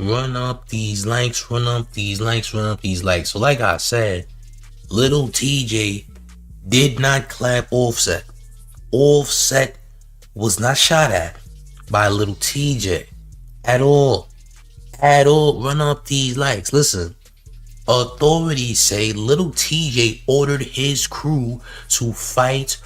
run up these likes, run up these likes, run up these likes. So like I said, little TJ did not clap Offset. Offset was not shot at by little TJ at all. At all. Run up these likes. Listen, authorities say little TJ ordered his crew to fight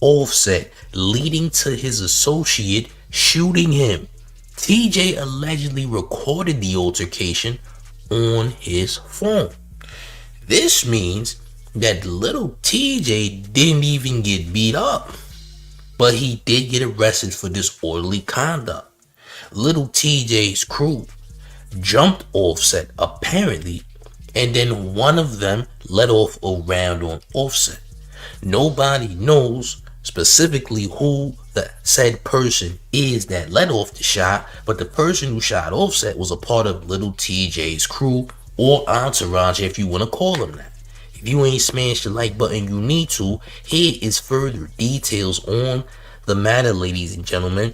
Offset, leading to his associate shooting him. TJ allegedly recorded the altercation on his phone. This means that little TJ didn't even get beat up, but he did get arrested for disorderly conduct. Little TJ's crew jumped Offset apparently, and then one of them let off a round on Offset. Nobody knows specifically who the said person is that let off the shot, but the person who shot Offset was a part of little TJ's crew or entourage, if you want to call him that. If you ain't smashed the like button, you need to. Here is further details on the matter, ladies and gentlemen.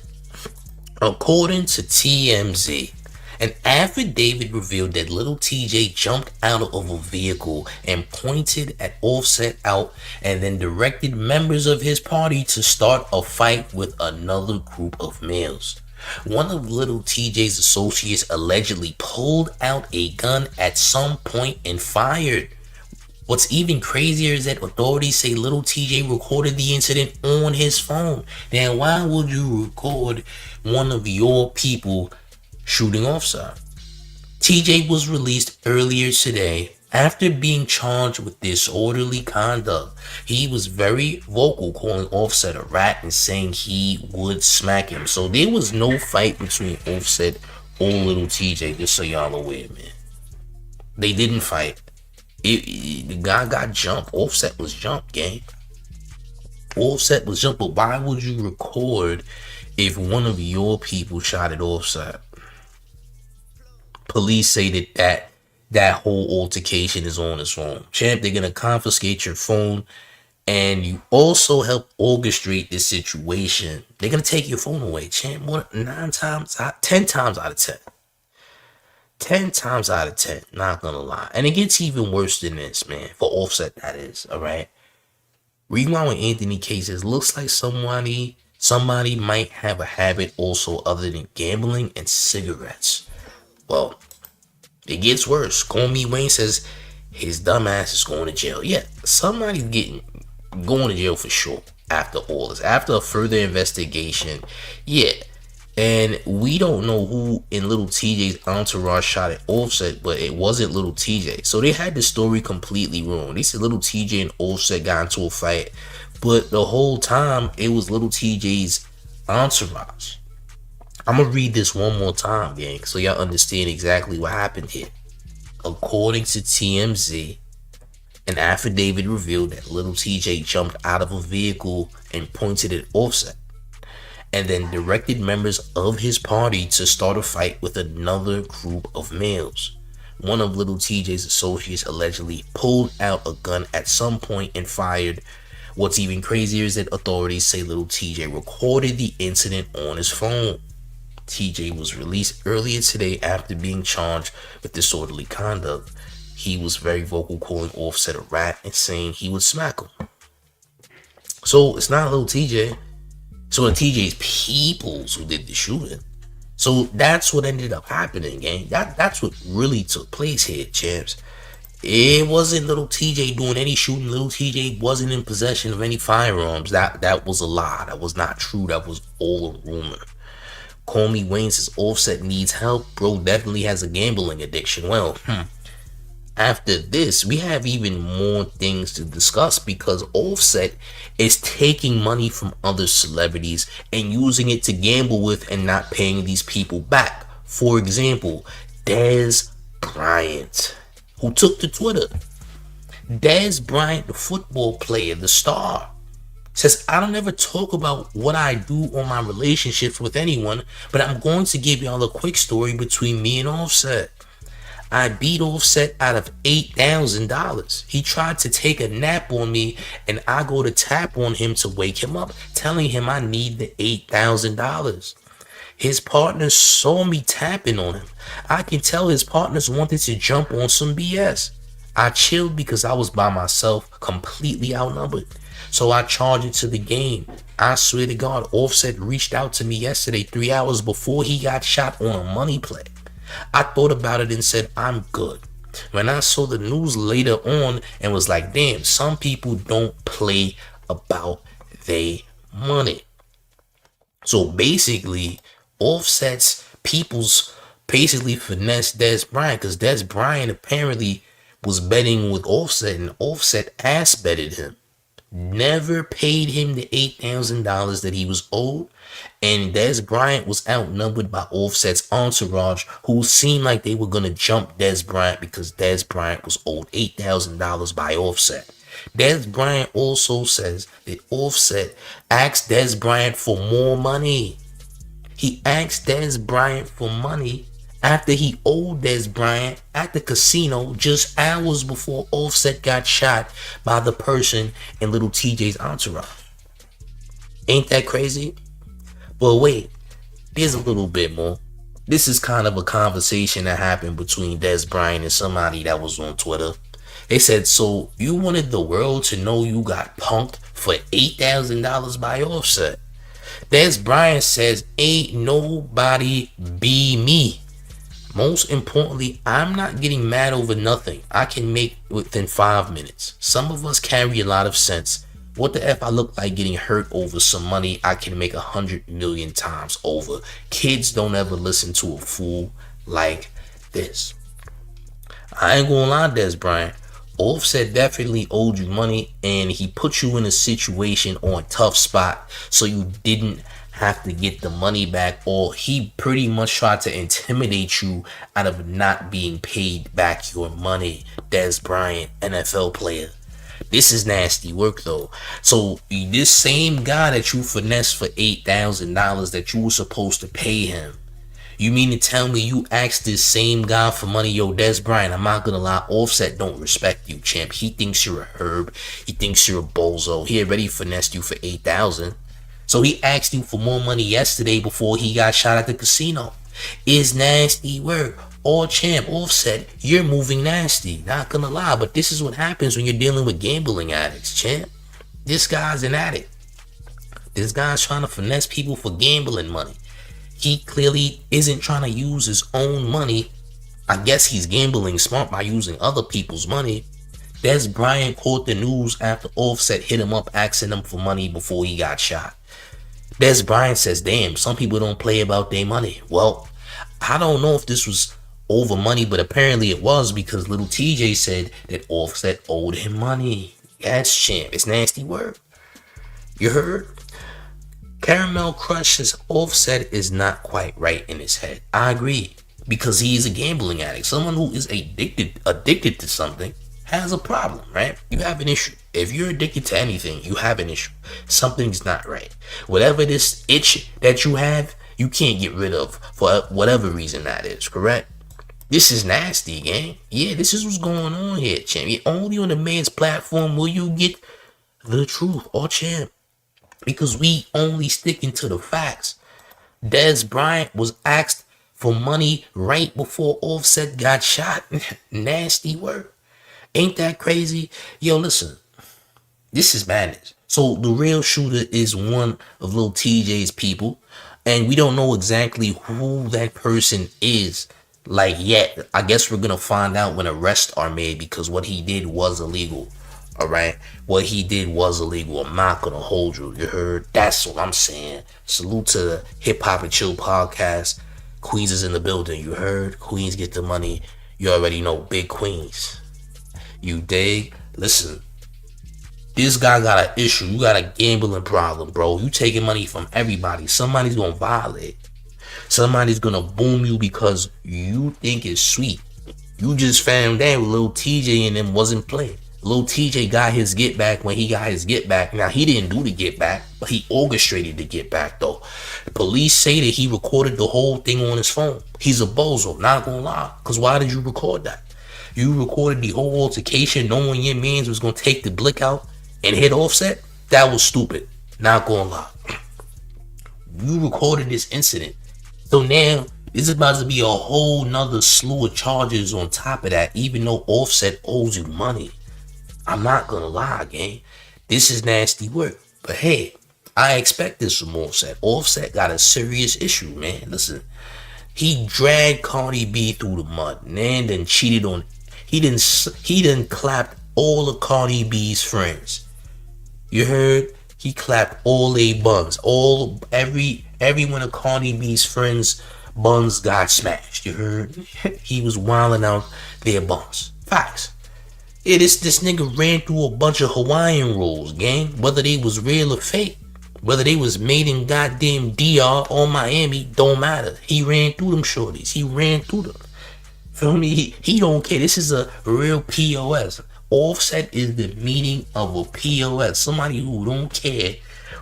According to TMZ, an affidavit revealed that little TJ jumped out of a vehicle and pointed at Offset out and then directed members of his party to start a fight with another group of males. One of little TJ's associates allegedly pulled out a gun at some point and fired. What's even crazier is that authorities say little TJ recorded the incident on his phone. Then why would you record one of your people shooting Offset? TJ was released earlier today after being charged with disorderly conduct. He was very vocal, calling Offset a rat and saying he would smack him. So there was no fight between Offset or little TJ, just so y'all aware, man. They didn't fight. The guy got jumped. Offset was jumped, gang. Offset was jumped, but why would you record if one of your people shot at Offset? Police say that whole altercation is on his phone. Champ, they're gonna confiscate your phone, and you also help orchestrate this situation. They're gonna take your phone away, champ. More 10 times out of 10. 10 times out of 10, not gonna lie. And it gets even worse than this, man. For Offset, that is, alright? Rewind with Anthony cases. Looks like somebody might have a habit also other than gambling and cigarettes. Well, it gets worse. Call Me Wayne says his dumbass is going to jail. Yeah, somebody's going to jail for sure after all this. After a further investigation, yeah. And we don't know who in little TJ's entourage shot at Offset, but it wasn't little TJ. So they had the story completely wrong. They said little TJ and Offset got into a fight, but the whole time it was little TJ's entourage. I'm gonna read this one more time, gang, so y'all understand exactly what happened here. According to TMZ, an affidavit revealed that little TJ jumped out of a vehicle and pointed at Offset, and then directed members of his party to start a fight with another group of males. One of little TJ's associates allegedly pulled out a gun at some point and fired. What's even crazier is that authorities say little TJ recorded the incident on his phone. TJ was released earlier today after being charged with disorderly conduct. He was very vocal, calling Offset a rat and saying he would smack him. So it's not little TJ. So it's TJ's peoples who did the shooting. So that's what ended up happening, gang. That's what really took place here, champs. It wasn't little TJ doing any shooting. Little TJ wasn't in possession of any firearms. That was a lie. That was not true. That was all a rumor. Call Me Wayne says Offset needs help. Bro definitely has a gambling addiction. Well, after this, we have even more things to discuss because Offset is taking money from other celebrities and using it to gamble with and not paying these people back. For example, Dez Bryant, who took to Twitter. Dez Bryant, the football player, the star, says, I don't ever talk about what I do on my relationships with anyone, but I'm going to give y'all a quick story between me and Offset. I beat Offset out of $8,000. He tried to take a nap on me, and I go to tap on him to wake him up, telling him I need the $8,000. His partners saw me tapping on him. I can tell his partners wanted to jump on some BS. I chilled because I was by myself, completely outnumbered. So I charged into the game. I swear to God, Offset reached out to me yesterday, 3 hours before he got shot on a money play. I thought about it and said, I'm good. When I saw the news later on and was like, damn, some people don't play about their money. So basically, Offset's people's basically finessed Des Bryant because Des Bryant apparently was betting with Offset and Offset ass betted him. Never paid him the $8,000 that he was owed. And Des Bryant was outnumbered by Offset's entourage, who seemed like they were going to jump Des Bryant because Des Bryant was owed $8,000 by Offset. Des Bryant also says that Offset asked Des Bryant for more money. He asked Des Bryant for money after he owed Des Bryant at the casino just hours before Offset got shot by the person in Little TJ's entourage. Ain't that crazy? But wait, there's a little bit more. This is kind of a conversation that happened between Des Bryant and somebody that was on Twitter. They said, so you wanted the world to know you got punked for $8,000 by Offset. Des Bryant says, ain't nobody be me. Most importantly, I'm not getting mad over nothing. I can make within 5 minutes. Some of us carry a lot of sense. What the F I look like getting hurt over some money I can make 100 million times over. Kids don't ever listen to a fool like this. I ain't gonna lie, Des Bryant. Offset definitely owed you money and he put you in a situation on a tough spot so you didn't have to get the money back, or he pretty much tried to intimidate you out of not being paid back your money. Des Bryant, NFL player. This is nasty work though. So this same guy that you finessed for $8,000 that you were supposed to pay him, you mean to tell me you asked this same guy for money? Yo, Des Bryant, I'm not gonna lie, Offset don't respect you, champ. He thinks you're a herb. He thinks you're a bozo. He already finessed you for $8,000. So he asked you for more money yesterday before he got shot at the casino. It's nasty work. Or champ, Offset, you're moving nasty. Not gonna lie, but this is what happens when you're dealing with gambling addicts, champ. This guy's an addict. This guy's trying to finesse people for gambling money. He clearly isn't trying to use his own money. I guess he's gambling smart by using other people's money. Des Bryant caught the news after Offset hit him up asking him for money before he got shot. Des Bryant says, damn, some people don't play about their money. Well, I don't know if this was over money, but apparently it was because Little TJ said that Offset owed him money. Yes, champ. It's nasty work. You heard? Caramel Crush says Offset is not quite right in his head. I agree. Because he is a gambling addict. Someone who is addicted to something has a problem, right? You have an issue. If you're addicted to anything, you have an issue. Something's not right. Whatever this itch that you have, you can't get rid of for whatever reason that is, correct? This is nasty, gang. Yeah, this is what's going on here, champ. Only on the man's platform will you get the truth, or champ. Because we only sticking to the facts. Des Bryant was asked for money right before Offset got shot. Nasty work. Ain't that crazy? Yo, listen. This is madness. So the real shooter is one of Lil TJ's people. And we don't know exactly who that person is. Like yet. I guess we're going to find out when arrests are made. Because what he did was illegal. Alright? What he did was illegal. I'm not going to hold you. You heard? That's what I'm saying. Salute to the Hip Hop and Chill podcast. Queens is in the building. You heard? Queens get the money. You already know. Big Queens. You dig? Listen. This guy got an issue. You got a gambling problem, bro. You taking money from everybody. Somebody's going to violate. Somebody's going to boom you because you think it's sweet. You just found out Lil TJ and them wasn't playing. Lil TJ got his get back when he got his get back. Now, he didn't do the get back, but he orchestrated the get back, though. The police say that he recorded the whole thing on his phone. He's a bozo, not gonna lie. Because why did you record that? You recorded the whole altercation knowing your mans was gonna take the blick out and hit Offset? That was stupid, not gonna lie. You recorded this incident So now this is about to be a whole nother slew of charges on top of that, even though Offset owes you money. I'm not gonna lie, gang. This is nasty work. But hey, I expect this from Offset. Offset got a serious issue, man. Listen, he dragged Cardi B through the mud, and then cheated on. He didn't clapped all of Cardi B's friends. You heard? He clapped all they buns. Every one of Cardi B's friends' buns got smashed. You heard? He was wilding out their buns. Facts. Yeah, this nigga ran through a bunch of Hawaiian rolls, gang. Whether they was real or fake, whether they was made in goddamn DR or Miami, don't matter. He ran through them shorties. He ran through them. Feel me? He don't care. This is a real POS. Offset is the meaning of a POS. Somebody who don't care,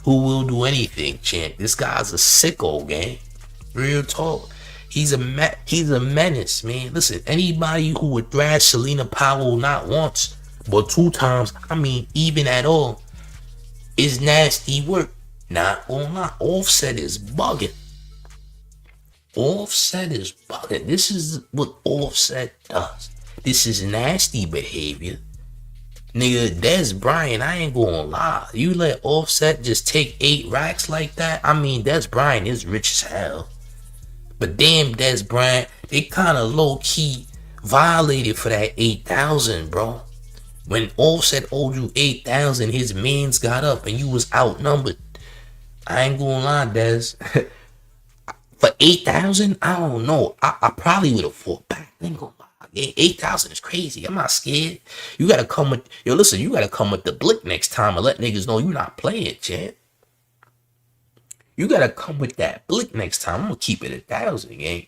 who will do anything, champ. This guy's a sicko, gang. Real talk. He's a menace, man. Listen, anybody who would thrash Selena Powell not once, but 2 times, I mean, even at all, is nasty work. Not gonna lie. Offset is bugging. Offset is bugging. This is what Offset does. This is nasty behavior. Nigga, Des Bryant, I ain't gonna lie. You let Offset just take 8 racks like that? I mean, Des Bryant is rich as hell. But damn, Des Bryant, they kind of low-key violated for that 8,000, bro. When Offset owed you 8,000, his mans got up and you was outnumbered. I ain't gonna lie, Des. For 8,000, I don't know. I probably would have fought back. I ain't gonna lie. 8,000 is crazy. I'm not scared. You gotta come with, listen, you gotta come with the blick next time and let niggas know you're not playing, champ. You gotta come with that blick next time. I'm gonna keep it 1,000, gang.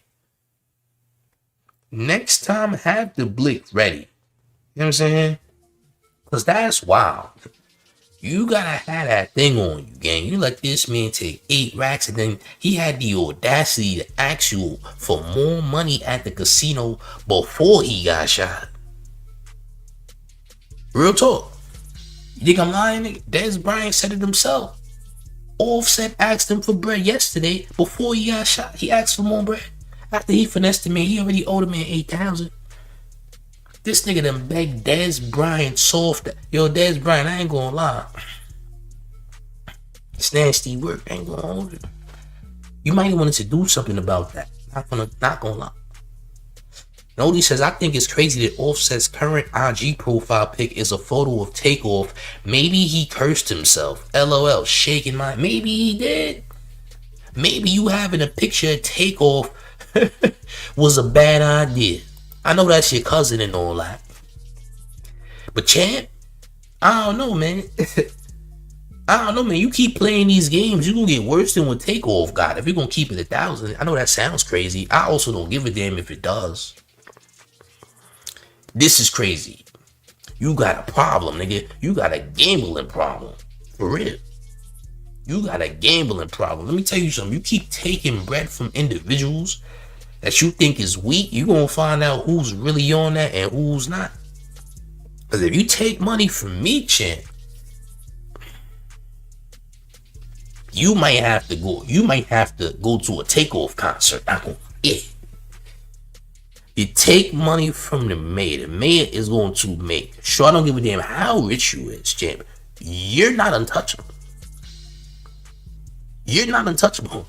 Next time, have the blick ready. You know what I'm saying? Cause that's wild. You gotta have that thing on you, gang. You let this man take 8 racks and then he had the audacity to ask you for more money at the casino before he got shot. Real talk. You think I'm lying, nigga? Des Bryant said it himself. Offset asked him for bread yesterday before he got shot. He asked for more bread. After he finessed the man, he already owed him 8,000. This nigga done begged Des Bryant soft. Yo, Des Bryant, I ain't gonna lie. It's nasty work. I ain't gonna hold it. You might want to do something about that. Not gonna lie. Nody says, I think it's crazy that Offset's current IG profile pic is a photo of Takeoff. Maybe he cursed himself. LOL, shaking my... Maybe he did. Maybe you having a picture of Takeoff was a bad idea. I know that's your cousin and all that. But champ, I don't know, man. I don't know, man. You keep playing these games, you're gonna get worse than what Takeoff got. If you're gonna keep it 1,000, I know that sounds crazy. I also don't give a damn if it does. This is crazy. You got a problem, nigga. You got a gambling problem. For real. You got a gambling problem. Let me tell you something. You keep taking bread from individuals that you think is weak, you're gonna find out who's really on that and who's not. Because if you take money from me, champ, you might have to go to a Takeoff concert. Yeah. You take money from the mayor is going to make sure. I don't give a damn how rich you is, champ. You're not untouchable. You're not untouchable.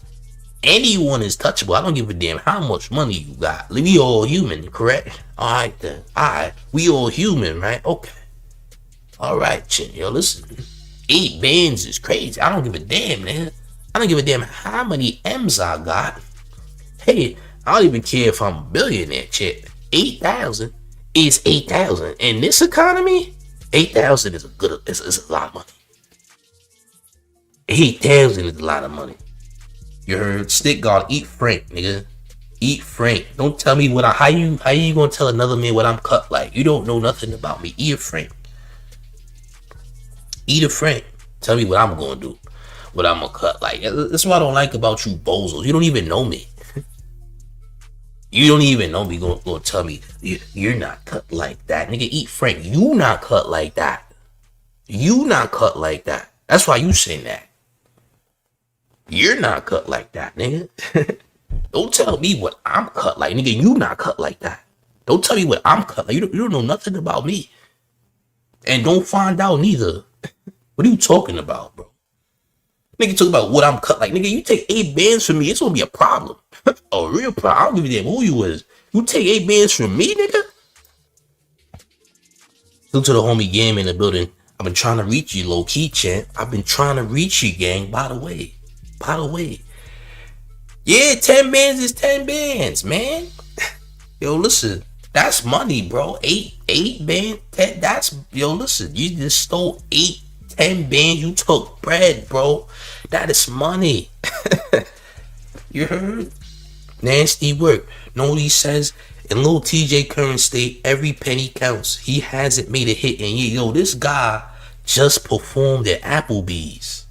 Anyone is touchable. I don't give a damn how much money you got. We all human, correct? Alright then. Alright. We all human, right? Okay. Alright, chin. Yo, listen. 8 bands is crazy. I don't give a damn, man. I don't give a damn how many M's I got. Hey, I don't even care if I'm a billionaire, chick. 8,000 is 8,000. In this economy, 8,000 is a lot of money. 8,000 is a lot of money. You heard? Stick God, eat Frank, nigga. Eat Frank. Don't tell me how you gonna tell another man what I'm cut like? You don't know nothing about me. Eat a Frank. Eat a Frank. Tell me what I'm gonna do. What I'm gonna cut like. That's what I don't like about you bozos. You don't even know me. You don't even know me. Gonna tell me you're not cut like that, nigga. Eat Frank. You not cut like that. You not cut like that. That's why you saying that. You're not cut like that, nigga. Don't tell me what I'm cut like, nigga. You not cut like that. Don't tell me what I'm cut like. You don't know nothing about me. And don't find out neither. What are you talking about, bro? Nigga talk about what I'm cut like. Nigga, you take 8 bands from me, it's gonna be a problem. A real problem. I don't give a damn who you is. You take 8 bands from me, nigga? Due to the homie Game in the building. I've been trying to reach you, low key, champ. I've been trying to reach you, gang. By the way. Yeah, 10 bands is 10 bands, man. Yo, listen. That's money, bro. 8 bands. That's, yo, listen. You just stole 10 bands. You took bread, bro. That is money. You heard? Nasty work. Know what he says? In Lil TJ current state, every penny counts. He hasn't made a hit in years. Yo, this guy just performed at Applebee's.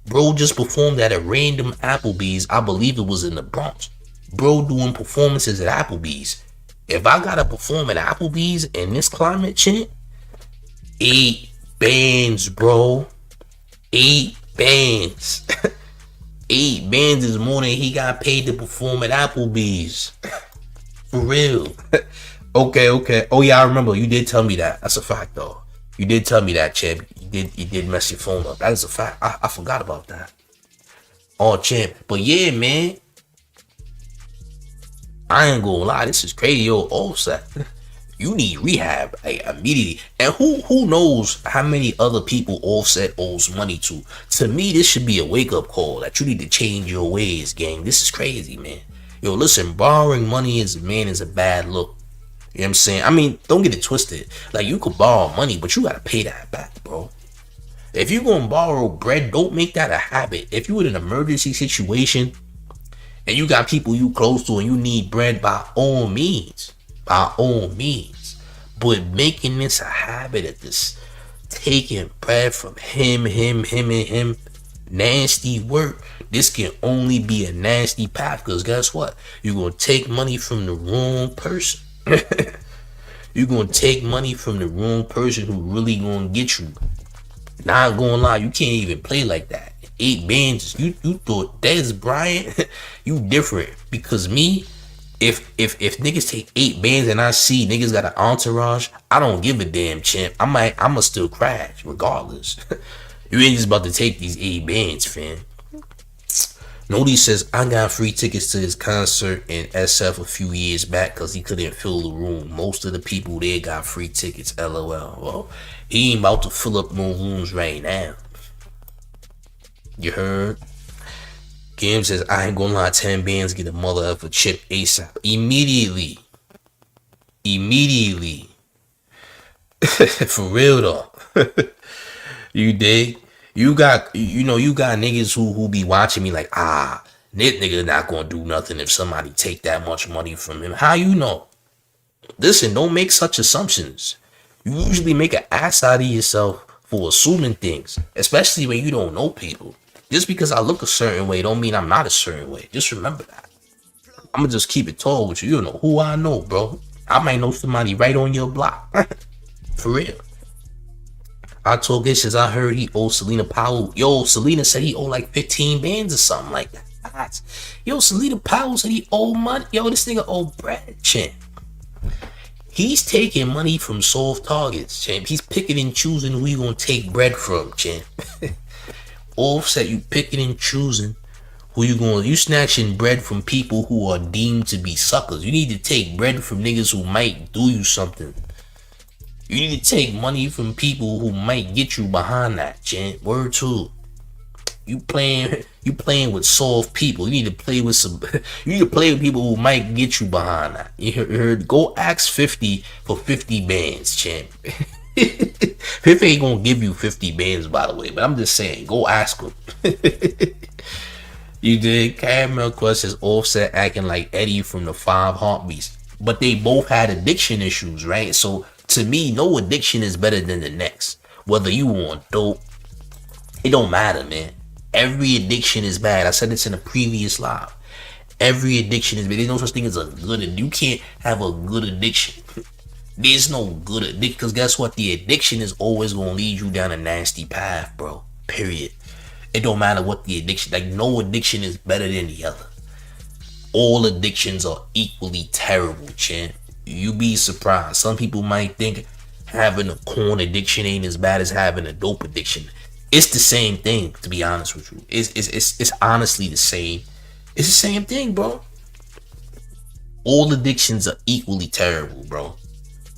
Bro just performed at a random Applebee's. I believe it was in the Bronx. Bro doing performances at Applebee's. If I gotta perform at Applebee's in this climate, champ, 8 bands, bro. 8 bands. 8 bands is more than he got paid to perform at Applebee's. For real. Okay. Oh yeah, I remember. You did tell me that. That's a fact, though. You did tell me that, champ. You did mess your phone up. That is a fact. I forgot about that. Oh, champ. But yeah, man. I ain't gonna lie. This is crazy, yo. Offset. You need rehab, like, immediately. And who knows how many other people Offset owes money to? To me, this should be a wake-up call that you need to change your ways, gang. This is crazy, man. Yo, listen, borrowing money is a bad look. You know what I'm saying? I mean, don't get it twisted. Like, you could borrow money, but you gotta pay that back, bro. If you're gonna borrow bread, don't make that a habit. If you're in an emergency situation and you got people you close to and you need bread, by all means. But making this a habit of this taking bread from him, nasty work. This can only be a nasty path, because guess what? You're going to take money from the wrong person. You're going to take money from the wrong person who really going to get you. Not going to lie, you can't even play like that. 8 bands, you thought Des Bryant, you different. Because me, if niggas take 8 bands and I see niggas got an entourage, I don't give a damn, champ. I'ma still crash regardless. You ain't just about to take these 8 bands, fam. Nody says, I got free tickets to his concert in SF a few years back because he couldn't fill the room. Most of the people there got free tickets, LOL. Well, he ain't about to fill up no rooms right now. You heard? Kim says, I ain't gonna lie, 10 bands get a mother of a chip ASAP. Immediately. For real though. You dig? You got niggas who be watching me like, that nigga not gonna do nothing if somebody take that much money from him. How you know? Listen, don't make such assumptions. You usually make an ass out of yourself for assuming things, especially when you don't know people. Just because I look a certain way don't mean I'm not a certain way. Just remember that. I'm gonna just keep it tall with you. You don't know who I know, bro. I might know somebody right on your block. For real. I told this since I heard he owed Selena Powell. Yo, Selena said he owed like 15 bands or something like that. Yo, Selena Powell said he owed money. Yo, this nigga owed bread, champ. He's taking money from soft targets, champ. He's picking and choosing who you gonna take bread from, champ. Offset, you picking and choosing who you snatching bread from people who are deemed to be suckers. You need to take bread from niggas who might do you something. You need to take money from people who might get you behind that, champ. Word two. You playing with soft people. You need to play with people who might get you behind that. You heard? Go ask 50 for 50 bands, champ. 50 ain't gonna give you 50 bands, by the way, but I'm just saying, go ask them. You did. Caramel Quest says Offset acting like Eddie from the 5 Heartbeats, but they both had addiction issues, right? So to me, no addiction is better than the next. Whether you want dope, it don't matter, man. Every addiction is bad. I said this in a previous live. Every addiction is bad. There's no such thing as a good addiction. You can't have a good addiction. There's no good addiction, because guess what? The addiction is always going to lead you down a nasty path, bro. Period. It don't matter what the addiction, like no addiction is better than the other. all addictions are equally terrible, champ. You be surprised. Some people might think having a corn addiction ain't as bad as having a dope addiction. It's the same thing, to be honest with you. It's honestly the same. It's the same thing, bro. All addictions are equally terrible, bro.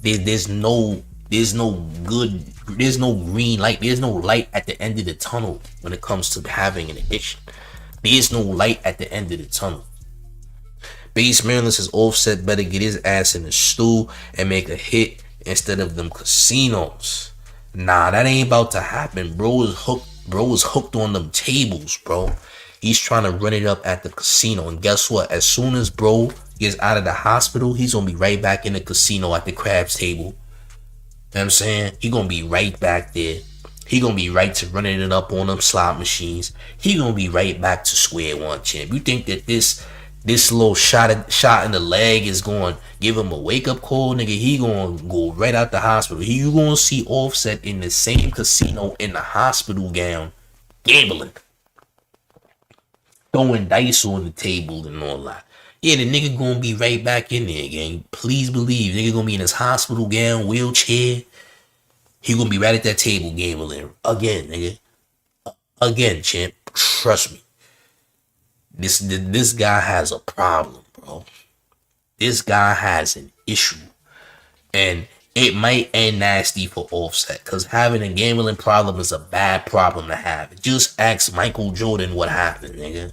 There's no good, there's no green light, there's no light at the end of the tunnel when it comes to having an addiction. There's no light at the end of the tunnel. Base Maryland says Offset better get his ass in the stool and make a hit instead of them casinos. Nah, that ain't about to happen. Bro is hooked on them tables, bro. He's trying to run it up at the casino. And guess what? As soon as bro gets out of the hospital, he's gonna be right back in the casino at the craps table. You know what I'm saying? He gonna be right back there. He gonna be right to running it up on them slot machines. He gonna be right back to square one, champ. You think that this little shot in the leg is going to give him a wake-up call, nigga? He going to go right out the hospital. You going to see Offset in the same casino in the hospital gown, gambling, throwing dice on the table and all that. Yeah, the nigga going to be right back in there, gang. Please believe. Nigga going to be in his hospital gown, wheelchair. He going to be right at that table gambling. Again, nigga. Again, champ. Trust me. This guy has a problem, bro. This guy has an issue. And it might end nasty for Offset. Because having a gambling problem is a bad problem to have. Just ask Michael Jordan what happened, nigga.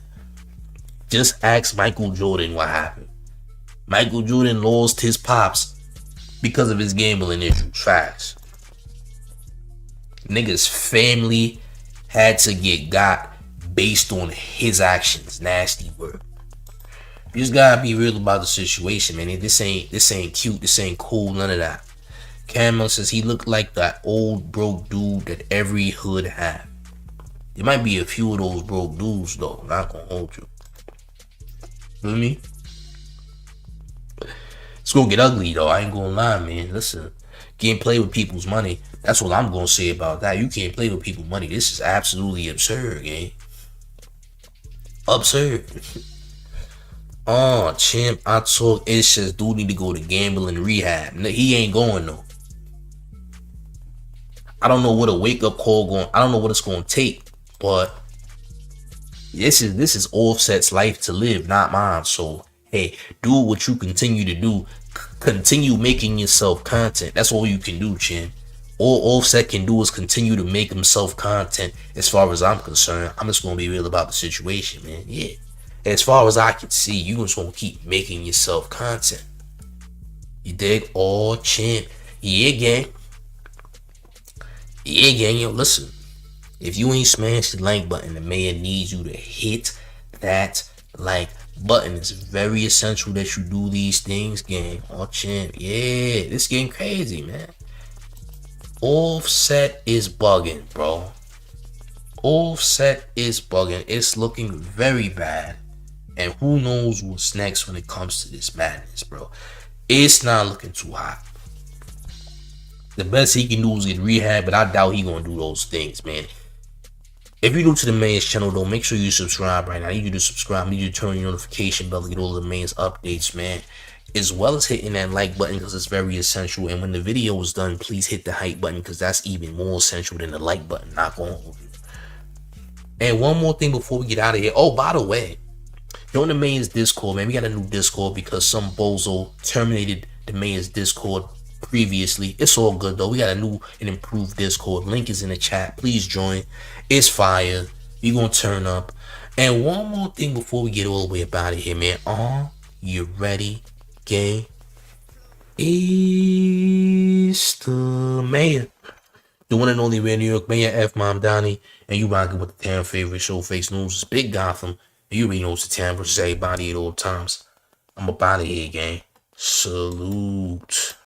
Just ask Michael Jordan what happened. Michael Jordan lost his pops because of his gambling issues. Facts. Nigga's family had to get got based on his actions. Nasty word. You just gotta be real about the situation, man. This ain't cute. This ain't cool. None of that. Camel says he looked like that old broke dude that every hood had. There might be a few of those broke dudes though. Not gonna hold you. Feel me? It's gonna get ugly though. I ain't gonna lie, man. Listen, can't play with people's money. That's what I'm gonna say about that. You can't play with people's money. This is absolutely absurd, gang. Absurd. Oh, champ, I talk. It says dude need to go to gambling rehab. He ain't going though. I don't know what a wake up call going. I don't know what it's going to take, but this is Offset's life to live, not mine. So hey, do what you continue to do. Continue making yourself content. That's all you can do, champ. All Offset can do is continue to make himself content. As far as I'm concerned, I'm just gonna be real about the situation, man. Yeah. As far as I can see, you just gonna keep making yourself content. You dig? Oh, champ. Yeah, gang. Yeah, gang. Yo, listen. If you ain't smashed the like button, the man needs you to hit that like button. It's very essential that you do these things, gang. Oh, champ. Yeah, this getting crazy, man. Offset is bugging, bro. Offset is bugging. It's looking very bad. And who knows what's next when it comes to this madness, bro. It's not looking too hot. The best he can do is get rehab, but I doubt he gonna do those things, man. If you're new to the man's channel, though, make sure you subscribe right now. I need you to subscribe. I need you to turn your notification bell to get all the man's updates, man. As well as hitting that like button because it's very essential. And when the video is done, please hit the hype button because that's even more essential than the like button. Not gonna hold you. And one more thing before we get out of here. Oh, by the way, join the man's Discord, man. We got a new Discord because some bozo terminated the man's Discord previously. It's all good though. We got a new and improved Discord. Link is in the chat. Please join. It's fire. You gonna turn up. And one more thing before we get all the way up out of here, man. Are you ready? Gang, it's the mayor, the one and only Red New York Mayor F. Mom Donnie, and you rocking with the town favorite Showface News. It's Big Gotham, and you already know it's the town versus everybody at all times. I'm up out of here, gang. Salute.